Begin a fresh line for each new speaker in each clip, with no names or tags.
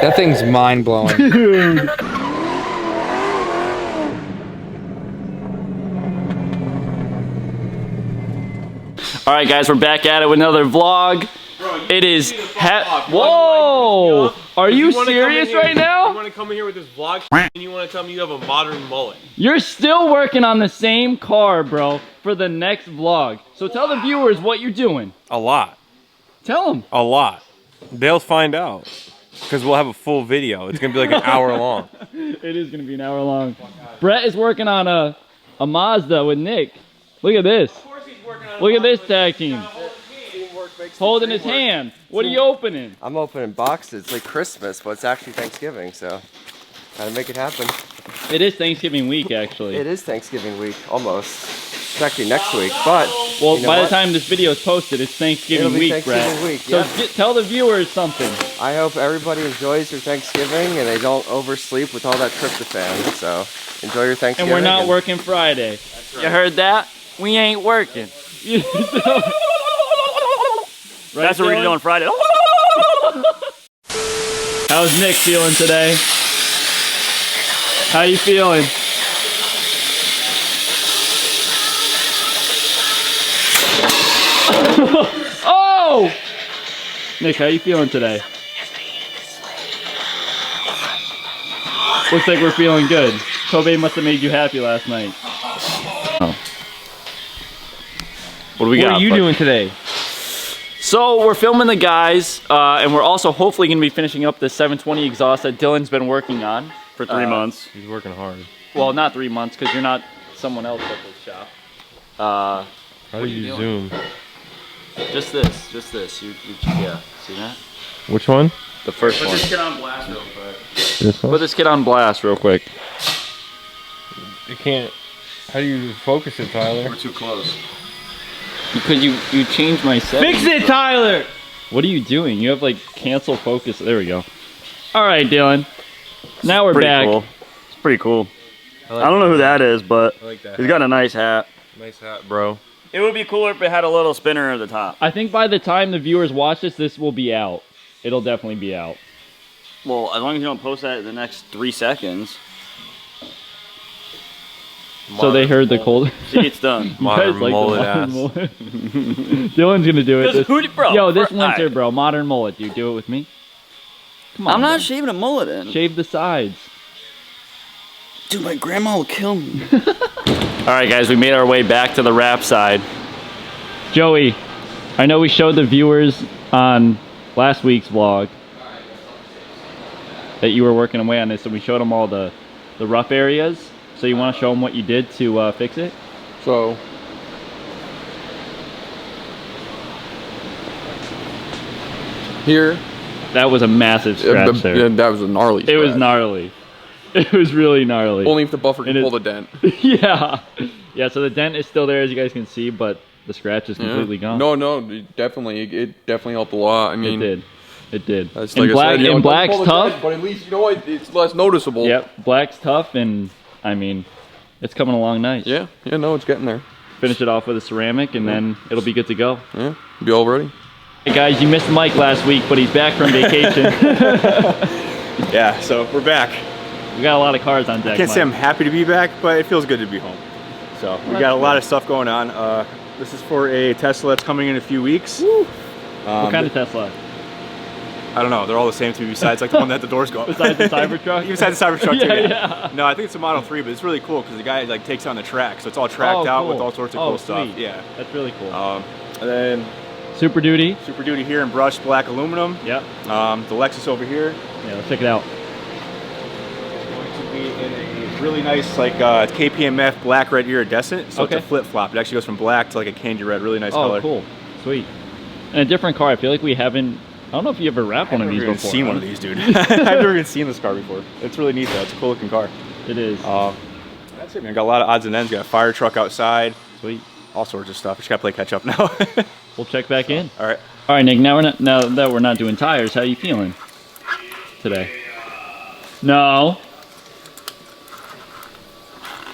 That thing's mind-blowing.
Dude. All right, guys, we're back at it with another vlog.
Bro,
it is whoa! Are you serious right now?
You want to come in here with this vlog and you want to tell me you have a modern mullet?
You're still working on the same car, bro, for the next vlog. So tell the viewers what you're doing.
A lot.
Tell them.
A lot. They'll find out. Because we'll have a full video. It's going to be like an hour long.
It is going to be an hour long. Brett is working on a Mazda with Nick. Look at this. Look at this tag team. Holding his hand. What are you opening?
I'm opening boxes. It's like Christmas, but it's actually Thanksgiving, so gotta make it happen.
It is Thanksgiving week, actually.
It is Thanksgiving week, almost. It's actually next week, but
well,
you know
by
what?
the time this video is posted, it's Thanksgiving
It'll be
week,
Thanksgiving
Brett.
week,
So
yep.
tell the viewers something.
I hope everybody enjoys their Thanksgiving and they don't oversleep with all that tryptophan. So enjoy your Thanksgiving.
And we're not working Friday. That's right. You heard that? We ain't working. Right,
that's what we're doing Friday.
How's Nick feeling today? How you feeling? Oh! Nick, how you feeling today? Looks like we're feeling good. Kobe must have made you happy last night. Oh. What do we got?
What are you doing today?
So we're filming the guys, and we're also hopefully going to be finishing up the 720 exhaust that Dylan's been working on for 3 months.
He's working hard.
Well, not 3 months, because you're not someone else at this shop.
How do you zoom?
Just this. Yeah, see that?
Which one?
The first one.
Put this kid on blast real quick.
This one?
Put this kid on blast real quick.
You can't. How do you focus it, Tyler?
We're too close.
Because you changed my settings.
Fix it, Tyler!
What are you doing? You have like cancel focus. There we go. All right, Dylan. Now we're back.
Cool. It's pretty cool. I don't know who that is, but
I like that.
he's got a nice hat.
Nice hat, bro.
It would be cooler if it had a little spinner at the top.
I think by the time the viewers watch this, this will be out. It'll definitely be out.
Well, as long as you don't post that in the next 3 seconds.
So they heard the cold.
See, it's done.
Modern
Like
mullet ass.
Dylan's gonna do it.
Bro,
Yo, this winter,
alright.
bro. Modern mullet, dude. Do it with me. Come on.
I'm not
man.
shaving a mullet in.
Shave the sides.
Dude, my grandma will kill me.
All right, guys. We made our way back to the wrap side. Joey, I know we showed the viewers on last week's vlog that you were working away on this, and we showed them all the rough areas. So you want to show them what you did to fix it?
So, here,
That was a massive scratch there.
that was a gnarly
It was
scratch.
gnarly. It was really gnarly.
Only if the buffer can
And
pull the dent.
Yeah. Yeah, so the dent is still there, as you guys can see, but the scratch is completely gone.
No, it definitely helped a lot. I mean,
It did. It did.
That's
And,
like I said, you know,
and
it doesn't
black's
pull the
tough.
dent, but at least, you know what, it's less noticeable.
Yep, black's tough, and I mean, it's coming along nice.
Yeah, no, it's getting there.
Finish it off with a ceramic, and then it'll be good to go.
Yeah, be all ready.
Hey guys, you missed Mike last week, but he's back from vacation.
Yeah, so we're back.
We got a lot of cars on deck.
Can't say
Mike.
I'm happy to be back, but it feels good to be home. So we got a lot of stuff going on. This is for a Tesla that's coming in a few weeks.
What kind of Tesla?
I don't know. They're all the same to me besides like the one that the doors go up.
Besides the Cybertruck?
Besides the Cybertruck too,
Yeah,
yeah.
yeah.
No, I think it's a Model 3, but it's really cool because the guy like takes it on the track. So it's all tracked
Oh,
out
cool.
with all sorts of
Oh,
cool stuff.
sweet.
Yeah.
That's really cool.
And then
Super Duty.
Super Duty here in brushed black aluminum.
Yep.
The Lexus over here.
Yeah, let's check it out.
Going to be in a really nice like KPMF black red iridescent. So
Okay.
it's a flip flop. It actually goes from black to like a candy red. Really nice
Oh,
color.
cool. Sweet. And a different car. I feel like we haven't... I don't know if you ever wrapped one of these
I've never
before.
even seen one of these, dude. I've never even seen this car before. It's really neat though. It's a cool looking car.
It is.
That's it, man. Got a lot of odds and ends. Got a fire truck outside.
Sweet.
All sorts of stuff. Just gotta play catch up now.
We'll check back in.
All right.
All right, Nick. Now that we're not doing tires, how you feeling today? No.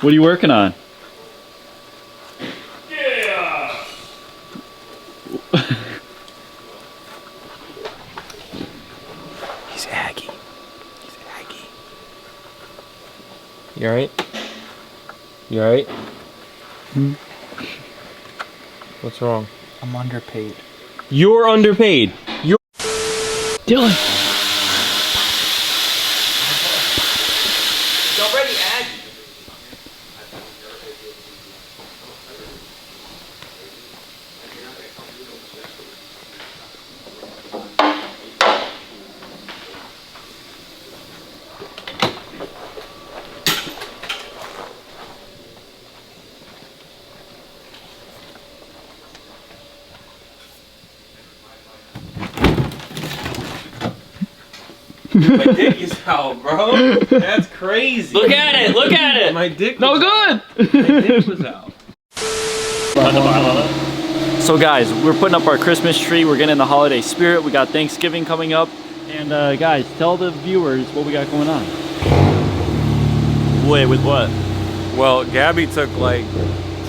What are you working on?
He's Aggie.
You alright? You alright? What's wrong?
I'm underpaid.
You're underpaid. You're
Dylan.
already Aggie. My dick is out, bro. That's crazy.
Look at it. Look at it.
My dick.
No
was
good.
Out. My dick was out.
So guys, we're putting up our Christmas tree. We're getting in the holiday spirit. We got Thanksgiving coming up. And guys, tell the viewers what we got going on.
Wait, with what?
Well, Gabby took like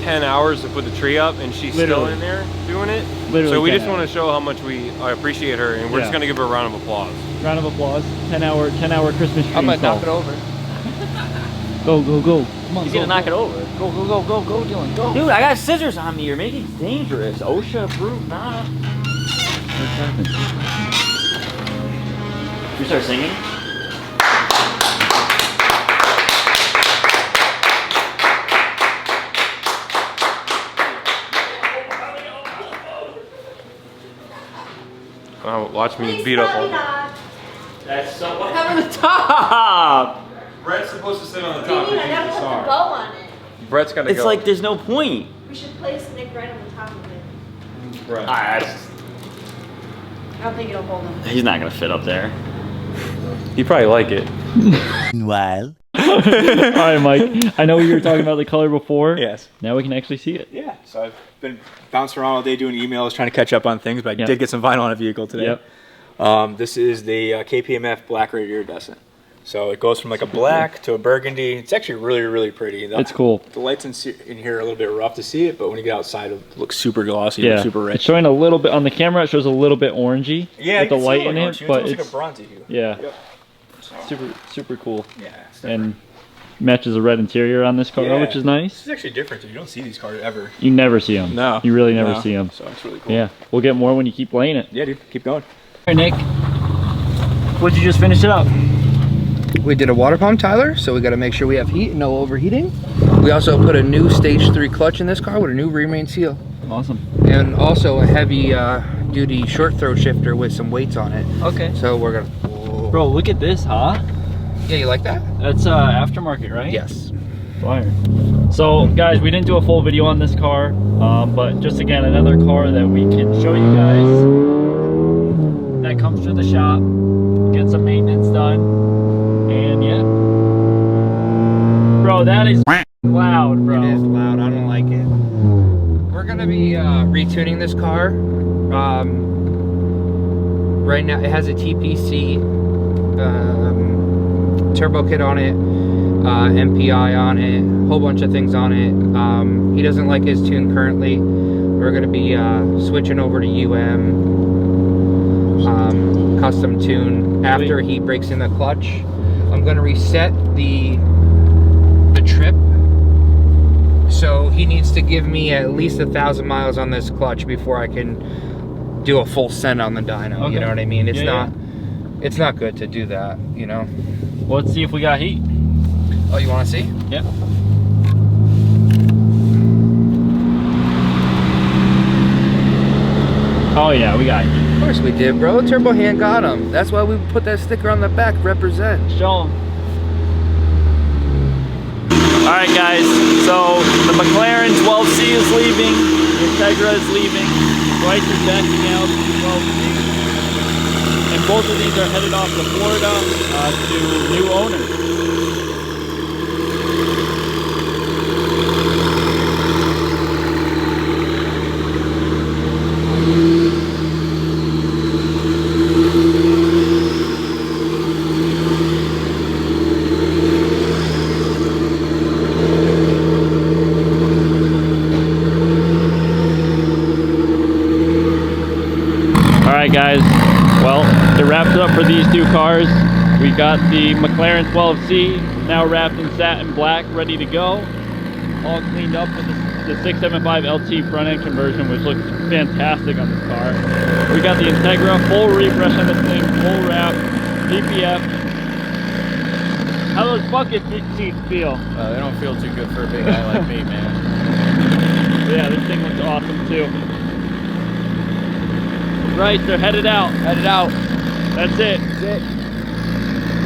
10 hours to put the tree up, and she's still
Literally.
in there doing it.
Literally
So we
10
just want to show how much I appreciate her, and we're just gonna give her a round of applause.
Round of applause. 10 hour Christmas tree.
I might
install.
knock it over.
Go, go, go. Come on,
He's
go,
gonna knock
go.
it over.
Go, go, go, go, go, Dylan, go.
Dude, I got scissors on me. You're making it dangerous. OSHA approved, nah.
What's happening?
You start singing?
Oh, watch me beat up all.
That's so. What happened to the top?
Brett's supposed to sit on the
What do you mean? I gotta put the bow on it.
Brett's gotta
It's
go.
like there's no point.
We should place Nick right on the top of it.
Brett.
I
don't think it'll hold him.
He's not gonna fit up there.
You probably like it.
Meanwhile.
All right, Mike. I know you were talking about the color before.
Yes.
Now we can actually see it.
Yeah. So I've been bouncing around all day doing emails, trying to catch up on things, but I
Yep.
did get some vinyl on a vehicle today.
Yep.
This is the KPMF Black Red Iridescent. So it goes from like a black to a burgundy. It's actually really, really pretty.
It's cool.
The lights in here are a little bit rough to see it, but when you get outside, it looks super glossy,
Yeah.
super
It's
rich.
showing a little bit on the camera. It shows a little bit orangey
Yeah,
with the light in it,
it's
but
almost
it's
like a bronzy hue.
yeah,
Yep.
super super cool.
Yeah. It's
And matches the red interior on this car,
Yeah.
which is nice.
This is actually different too. You don't see these cars ever.
You never see them.
No.
You really never
No.
see them.
So it's really cool.
Yeah, we'll get more when you keep playing it.
Yeah, dude. Keep going.
Hey, Nick. What'd you just finish it up?
We did a water pump, Tyler, so we got to make sure we have heat, no overheating. We also put a new stage 3 clutch in this car with a new rear main seal.
Awesome.
And also a heavy duty short throw shifter with some weights on it.
Okay.
So we're gonna, whoa.
Bro, look at this, huh?
Yeah, you like that?
That's aftermarket, right?
Yes.
Fire. So, guys, we didn't do a full video on this car, but just again, another car that we can show you guys that comes to the shop, get some maintenance done, and yeah. Bro, that is loud, bro.
It is loud. I don't like it. We're gonna be retuning this car. Right now, it has a TPC turbo kit on it, MPI on it, a whole bunch of things on it. He doesn't like his tune currently. We're gonna be switching over to custom tune after he breaks in the clutch. I'm gonna reset the trip. So he needs to give me at least 1,000 miles on this clutch before I can do a full send on the dyno.
Okay.
You know what I mean? It's
Yeah,
it's not good to do that, you know.
Well, let's see if we got heat.
Oh, you want to see?
Yep. Oh yeah, we got heat.
Of course we did, bro. Turbo Hand got him. That's why we put that sticker on the back, represent.
Show 'em. Alright guys, so the McLaren 12C is leaving, the Integra is leaving, Bryce is backing out the 12C, and both of these are headed off to Florida to new owners. Alright guys, well, to wrap it up for these two cars, we got the McLaren 12C now wrapped in satin black, ready to go. All cleaned up with the 675 LT front end conversion, which looks fantastic on this car. We got the Integra, full refresh on this thing, full wrap, PPF. How those bucket seats feel?
They don't feel too good for a big guy like me, man.
Yeah, this thing looks awesome too. Right, they're headed out.
Headed out.
That's it.
That's it.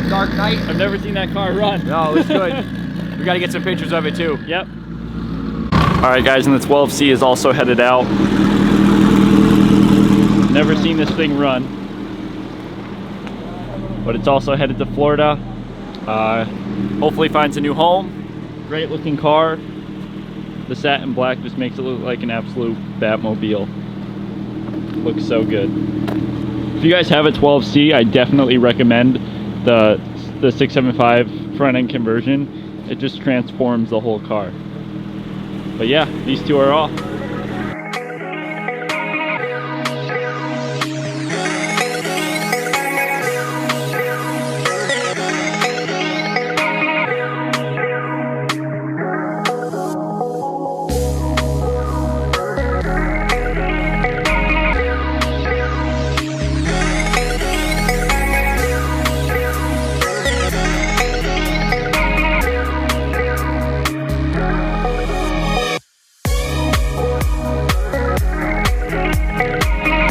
Dark night.
I've never seen that car run.
No, it's good. We got to get some pictures of it too.
Yep. All right, guys, and the 12C is also headed out. Never seen this thing run, but it's also headed to Florida. Hopefully finds a new home. Great looking car. The satin black just makes it look like an absolute Batmobile. Looks so good. If you guys have a 12C, I definitely recommend the 675 front end conversion. It just transforms the whole car. But yeah, these two are off.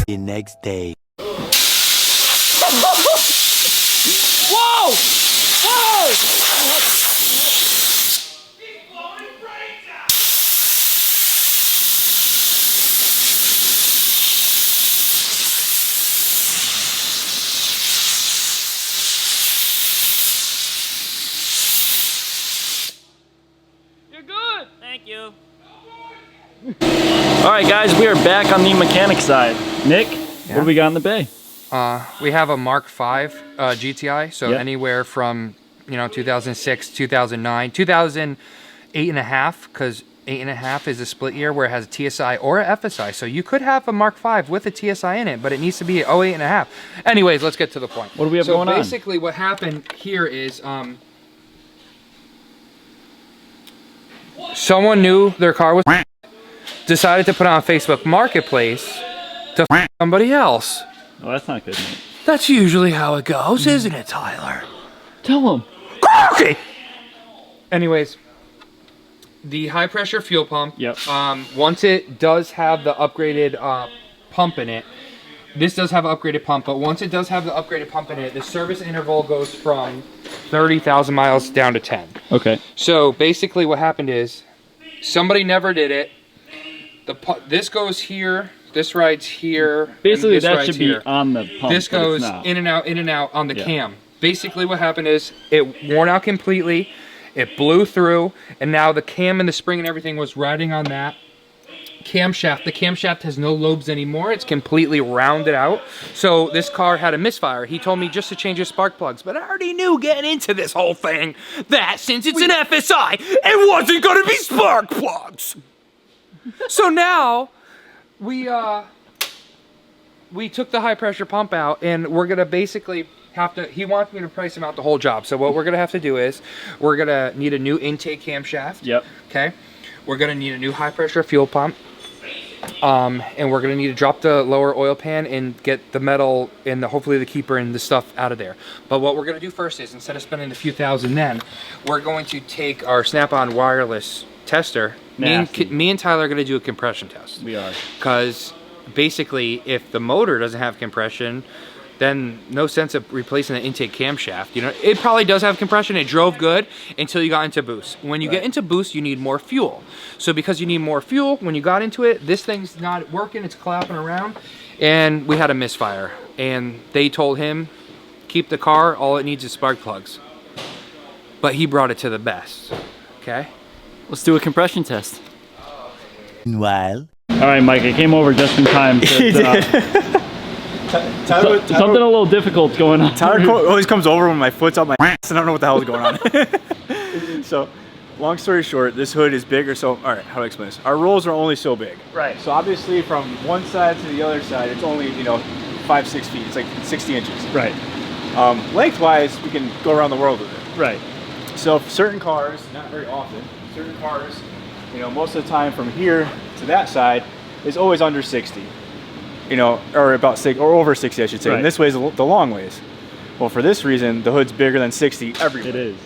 Next day.
Whoa! Whoa! You're good. Thank you. All right, guys, we are back on the mechanic side. Nick, what do we got in the bay?
We have a Mark V GTI, so anywhere from 2006, 2009, 2008 and a half, because 8.5 is a split year where it has a TSI or a FSI. So you could have a Mark V with a TSI in it, but it needs to be 08.5. Anyways, let's get to the point.
What do we have going on?
So basically what happened here is someone knew their car was decided to put it on Facebook Marketplace to somebody else.
Oh, that's not good, mate.
That's usually how it goes, isn't it, Tyler?
Tell him.
Okay. Anyways, the high pressure fuel pump.
Yep.
Once it does have the upgraded pump in it, this does have an upgraded pump, but once it does have the upgraded pump in it, the service interval goes from 30,000 miles down to 10.
Okay.
So basically what happened is somebody never did it. This goes here, this rides here.
Basically,
and this
that should be
here.
on the pump.
This goes in and out on the cam. Basically what happened is it worn out completely, it blew through, and now the cam and the spring and everything was riding on that camshaft. The camshaft has no lobes anymore. It's completely rounded out. So this car had a misfire. He told me just to change his spark plugs, but I already knew getting into this whole thing that since it's an FSI, it wasn't going to be spark plugs. So now we took the high pressure pump out, and we're gonna basically have to, he wants me to price him out the whole job. So what we're gonna have to do is we're gonna need a new intake camshaft.
Yep.
Okay. We're gonna need a new high pressure fuel pump. And we're gonna need to drop the lower oil pan and get the metal and hopefully the keeper and the stuff out of there. But what we're gonna do first is, instead of spending a few thousand then, we're going to take our Snap-on wireless tester. Me and Tyler are going to do a compression test.
We are.
Because basically, if the motor doesn't have compression, then no sense of replacing the intake camshaft. You know, it probably does have compression. It drove good until you got into boost. When you get into boost, you need more fuel. So because you need more fuel, when you got into it, this thing's not working. It's clapping around. And we had a misfire. And they told him, keep the car. All it needs is spark plugs. But he brought it to the best. Okay?
Let's do a compression test.
Meanwhile.
All right, Mike, I came over just in time. Something a little difficult's going on.
Tyler always comes over when my foot's up my ass and I don't know what the hell is going on. So, long story short, this hood is bigger. So, all right, how do I explain this? Our rolls are only so big.
Right.
So obviously from one side to the other side, it's only, 5-6 feet. It's like 60 inches.
Right.
Lengthwise, we can go around the world with it.
Right.
So for certain cars, not very often, certain cars, you know, most of the time from here to that side is always under 60. You know, or about 6 or over 60, I should say.
Right.
And this way is the long ways. Well, for this reason, the hood's bigger than 60 everywhere.
It is.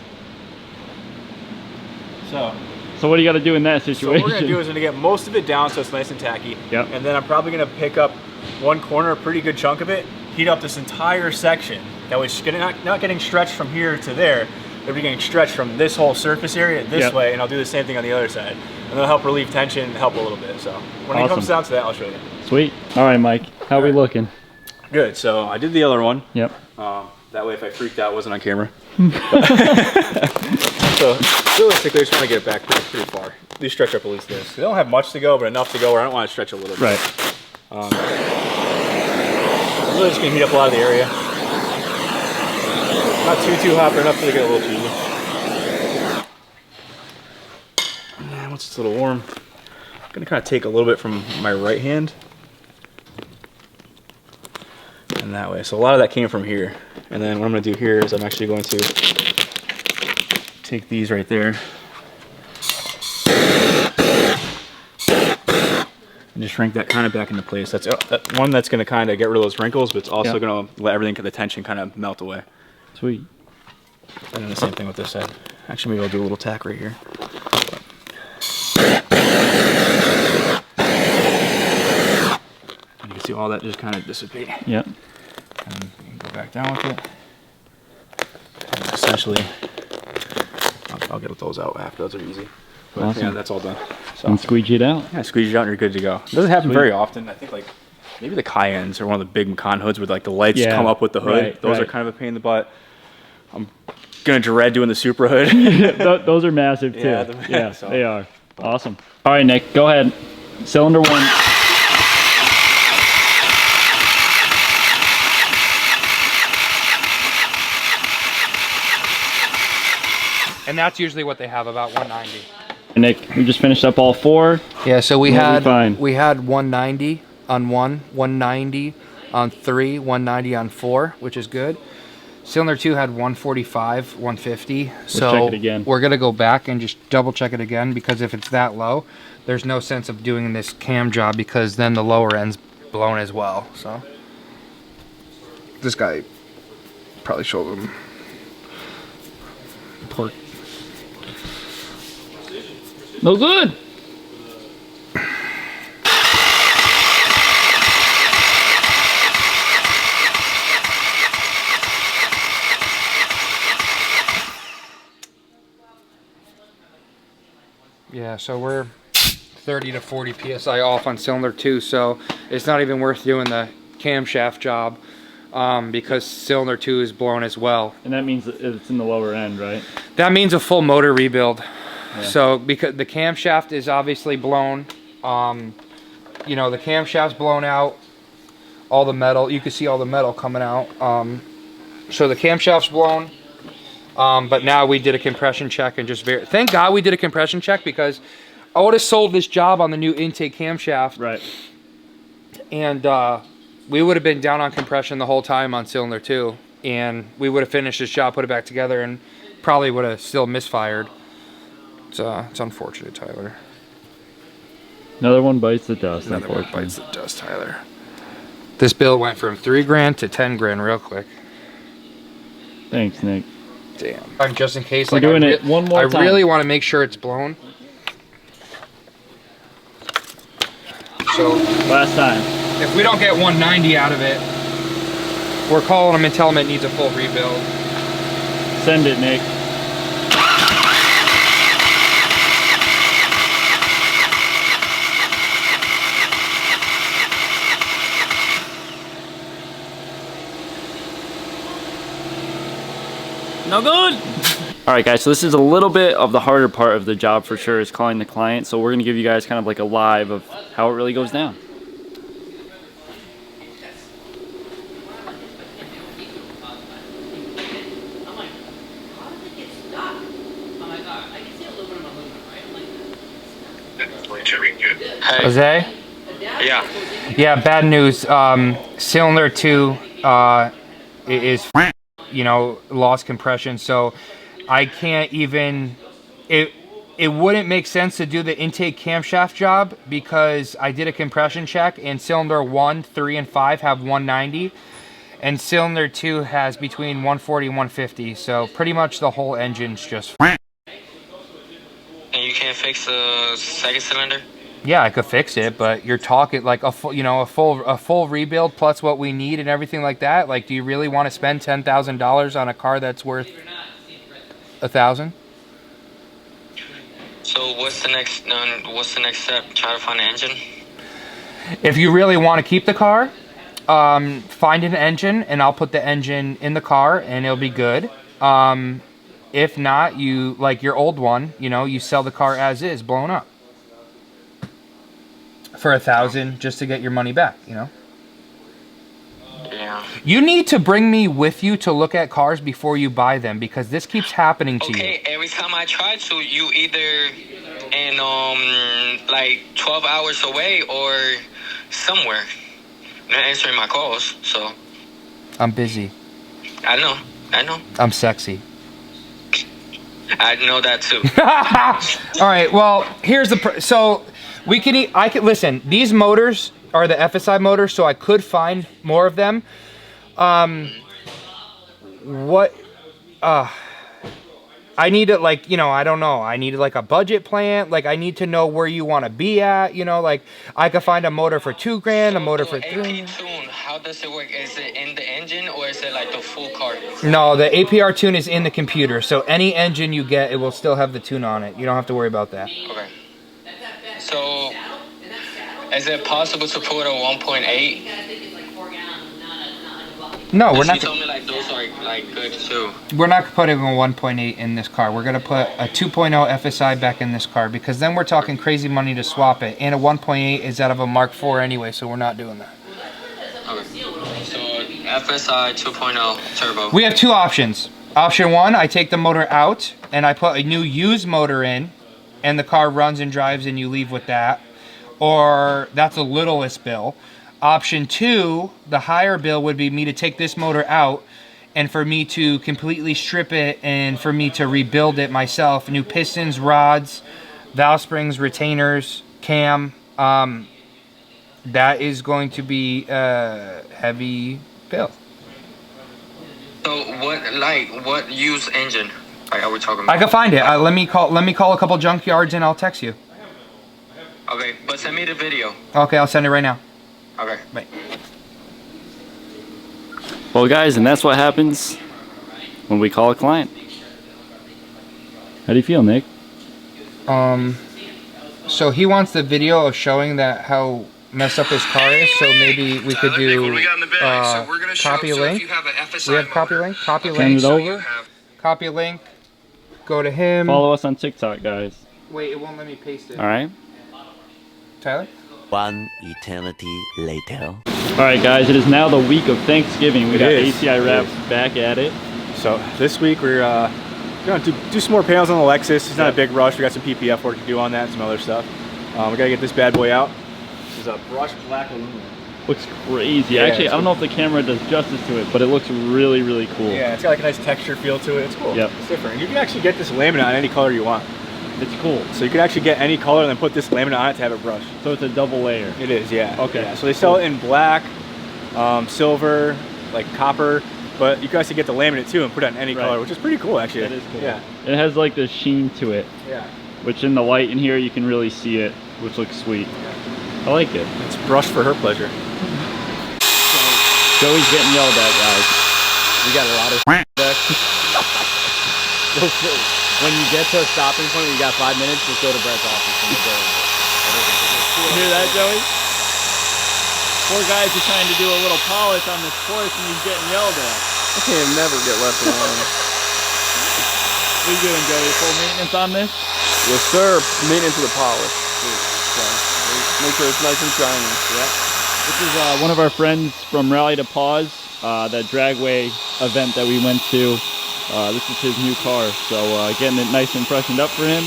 So
what do you got to do in that
So
situation?
what we're gonna do is we're gonna get most of it down so it's nice and tacky.
Yep.
And then I'm probably gonna pick up one corner, a pretty good chunk of it, heat up this entire section. That was not getting stretched from here to there. They'll be getting stretched from this whole surface area this way, and I'll do the same thing on the other side. And that'll help relieve tension and help a little bit. So when it comes down to that, I'll show you.
Sweet. All right, Mike. How are we looking?
Good. So I did the other one.
Yep.
That way, if I freaked out, it wasn't on camera. So realistically, I just want to get it back pretty far. These stretch up at least this. They don't have much to go, but enough to go where I don't want to stretch a little bit.
Right.
I'm really just gonna heat up a lot of the area. Not too hot, but enough to get a little cheesy. And once it's a little warm, I'm gonna kind of take a little bit from my right hand. And that way. So a lot of that came from here. And then what I'm gonna do here is I'm actually going to take these right there. And just shrink that kind of back into place. That's one that's gonna kind of get rid of those wrinkles, but it's also gonna let everything, the tension kind of melt away.
Sweet.
And then the same thing with this side. Actually, maybe I'll do a little tack right here. And you can see all that just kind of dissipate.
Yep.
And you can go back down with it. And essentially, I'll get those out after. Those are easy. But
awesome.
yeah, that's all done. So,
and squeegee it out.
Yeah, squeeze it out and you're good to go. It doesn't happen very often. I think like maybe the Cayennes are one of the big Macan hoods where like the lights come up with the hood.
Right,
those are kind of a pain in the butt. I'm gonna dread doing the Supra hood.
Those are massive too.
Yeah,
So. They are. Awesome. All right, Nick, go ahead. Cylinder 1.
And that's usually what they have, about 190.
Nick, we just finished up all 4.
Yeah, so we had 190 on 1, 190 on 3, 190 on 4, which is good. Cylinder 2 had 145, 150. So
check it again.
We're gonna go back and just double check it again, because if it's that low, there's no sense of doing this cam job, because then the lower end's blown as well. So this guy probably showed him. Poor.
No good.
Yeah, so we're 30 to 40 psi off on cylinder 2, so it's not even worth doing the camshaft job because cylinder 2 is blown as well.
And that means it's in the lower end, right?
That means a full motor rebuild. Yeah. So because the camshaft is obviously blown, you know, the camshaft's blown out, all the metal, you can see all the metal coming out. So the camshaft's blown. But now we did a compression check and just thank God we did a compression check, because I would have sold this job on the new intake camshaft.
Right.
And we would have been down on compression the whole time on cylinder 2. And we would have finished this job, put it back together, and probably would have still misfired. It's unfortunate, Tyler.
Another one bites the dust,
Another one
unfortunately.
bites the dust, Tyler. This bill went from $3,000 to $10,000 real quick.
Thanks, Nick.
Damn. Just in case,
we're doing it one more time.
I really want to make sure it's blown. So
last time.
If we don't get 190 out of it, we're calling them and telling them it needs a full rebuild.
Send it, Nick. No good. All right, guys, so this is a little bit of the harder part of the job for sure, is calling the client. So we're gonna give you guys kind of like a live of how it really goes down.
Jose?
Yeah.
Yeah, bad news. Cylinder 2 is, you know, lost compression. So I can't even, it wouldn't make sense to do the intake camshaft job because I did a compression check and cylinder 1, 3, and 5 have 190 and cylinder 2 has between 140 and 150. So pretty much the whole engine's just.
And you can't fix the second cylinder?
Yeah, I could fix it, but you're talking like a full, you know, a full rebuild plus what we need and everything like that. Like, do you really want to spend $10,000 on a car that's worth $1,000?
So what's the next step? Try to find an engine?
If you really want to keep the car, find an engine and I'll put the engine in the car and it'll be good. If not, you, like your old one, you know, you sell the car as is, blown up. For $1,000 just to get your money back, you know?
Yeah.
You need to bring me with you to look at cars before you buy them because this keeps happening to you.
Okay, every time I try to, you either in like 12 hours away or somewhere. You're not answering my calls, so.
I'm busy.
I know.
I'm sexy.
I know that too.
All right, well, here's the so we can I could listen, these motors are the FSI motors, so I could find more of them. I need to, like, you know, I don't know. I need like a budget plan. Like, I need to know where you want to be at, you know, like I could find a motor for $2,000, a motor for $3,000.
AP tune, how does it work? Is it in the engine or is it like the full car?
No, the APR tune is in the computer. So any engine you get, it will still have the tune on it. You don't have to worry about that.
Okay. So, is it possible to put a 1.8?
No, we're not.
You told me like those are like good too.
We're not putting a 1.8 in this car. We're gonna put a 2.0 FSI back in this car because then we're talking crazy money to swap it. And a 1.8 is out of a Mark IV anyway, so we're not doing that.
Okay. So FSI 2.0 turbo.
We have two options. Option one, I take the motor out and I put a new used motor in, and the car runs and drives, and you leave with that. Or that's the littlest bill. Option two, the higher bill would be me to take this motor out and for me to completely strip it and for me to rebuild it myself. New pistons, rods, valve springs, retainers, cam. That is going to be a heavy bill.
So what used engine are we talking about?
I can find it. Let me call a couple junkyards and I'll text you.
Okay, but send me the video.
Okay, I'll send it right now.
Okay.
Bye.
Well, guys, and that's what happens when we call a client. How do you feel, Nick?
So he wants the video of showing that how messed up his car is. So maybe we could do copy link. We have copy link. Copy link.
Send it over.
Copy link. Go to him.
Follow us on TikTok, guys.
Wait, it won't let me paste it.
All right.
Tyler?
One eternity later.
All right, guys. It is now the week of Thanksgiving. We got
is.
ACI Wraps back at it.
So this week we're gonna do some more panels on the Lexus. It's not a big rush. We got some PPF work to do on that and some other stuff. We gotta get this bad boy out. This is a brushed black aluminum.
Looks crazy.
Yeah,
Actually, I don't know if the camera does justice to it, but it looks really, really cool.
Yeah, it's got like a nice texture feel to it. It's cool.
Yep.
It's different. And you can actually get this laminate on any color you want.
It's cool.
So you can actually get any color and then put this laminate on it to have it brushed.
So it's a double layer.
It is, yeah.
Okay.
Yeah. So they sell it in black, silver, like copper, but you can actually get the laminate too and put it on any color, which is pretty cool actually.
That is cool.
Yeah.
It has like the sheen to it.
Yeah.
Which in the light in here you can really see it, which looks sweet. I like it.
It's brushed for her pleasure.
Joey's getting yelled at, guys.
We got a lot of back. When you get to a stopping point, you got 5 minutes, just go to Brett's office and go.
You hear that, Joey? Poor guy's just trying to do a little polish on this Porsche and he's getting yelled at.
I can never get left alone.
What are you doing, Joey? Full maintenance on this?
Yes, sir. Maintenance of the polish. So, make sure it's nice and shiny. Yeah.
This is one of our friends from Rally to Pause, that dragway event that we went to. This is his new car, so getting it nice and freshened up for him.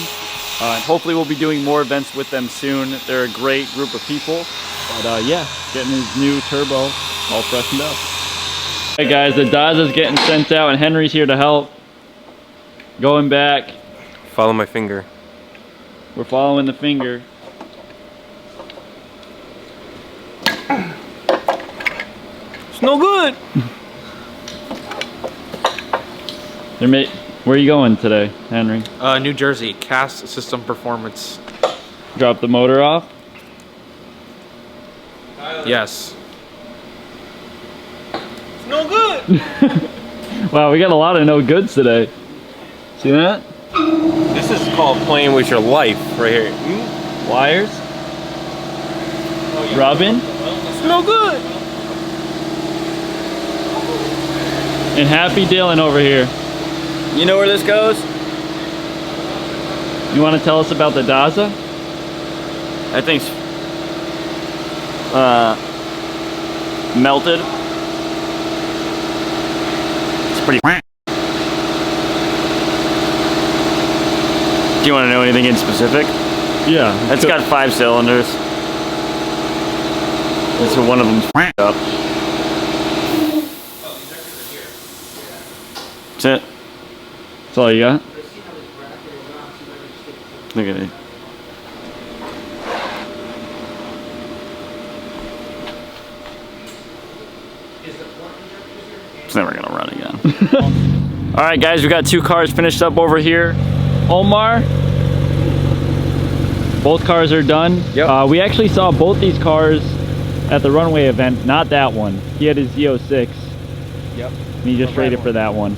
And hopefully we'll be doing more events with them soon. They're a great group of people. But yeah, getting his new turbo all freshened up. Hey guys, the Daza's getting sent out and Henry's here to help. Going back.
Follow my finger.
We're following the finger.
It's no good.
Where are you going today, Henry?
New Jersey, Cast System Performance.
Drop the motor off?
Yes.
It's no good.
Wow, we got a lot of no goods today. See that?
This is called playing with your life right here.
Wires? Rubbing?
It's no good.
And Happy Dylan over here.
You know where this goes?
You want to tell us about the Daza?
That thing's melted. It's pretty. Do you want to know anything in specific?
Yeah.
It's got 5 cylinders. It's one of them's up. That's it.
That's all you got?
Look at it. It's never gonna run again. All right, guys, we got 2 cars finished up over here.
Omar, both cars are done.
Yep.
We actually saw both these cars at the runway event, not that one. He had his Z06.
Yep.
And he just traded for that one.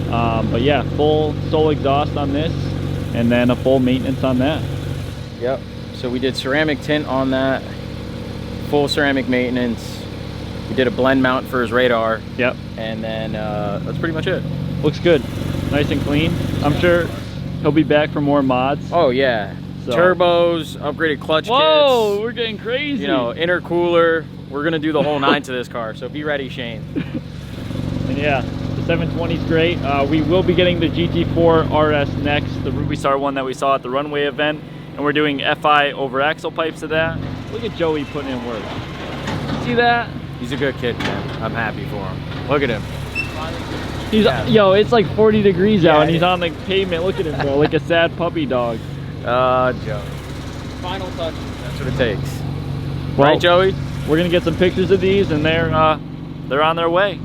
But yeah, full sole exhaust on this, and then a full maintenance on that.
Yep. So we did ceramic tint on that, full ceramic maintenance. We did a blend mount for his radar.
Yep.
And then that's pretty much it.
Looks good. Nice and clean. I'm sure he'll be back for more mods.
Oh yeah.
So.
Turbos, upgraded clutch
Whoa,
kits.
we're getting crazy.
You know, intercooler. We're gonna do the whole 9 to this car, so be ready, Shane.
And yeah, the 720 is great. We will be getting the GT4 RS next, the Ruby Star one that we saw at the runway event, and we're doing FI over axle pipes to that. Look at Joey putting in work. See that?
He's a good kid, man. I'm happy for him. Look at him.
He's yo, it's like 40 degrees out, and he's
is.
on the pavement. Look at him, bro, like a sad puppy dog.
Joey. Final touch. That's what it takes.
Well,
Right, Joey?
We're gonna get some pictures of these, and they're on their way.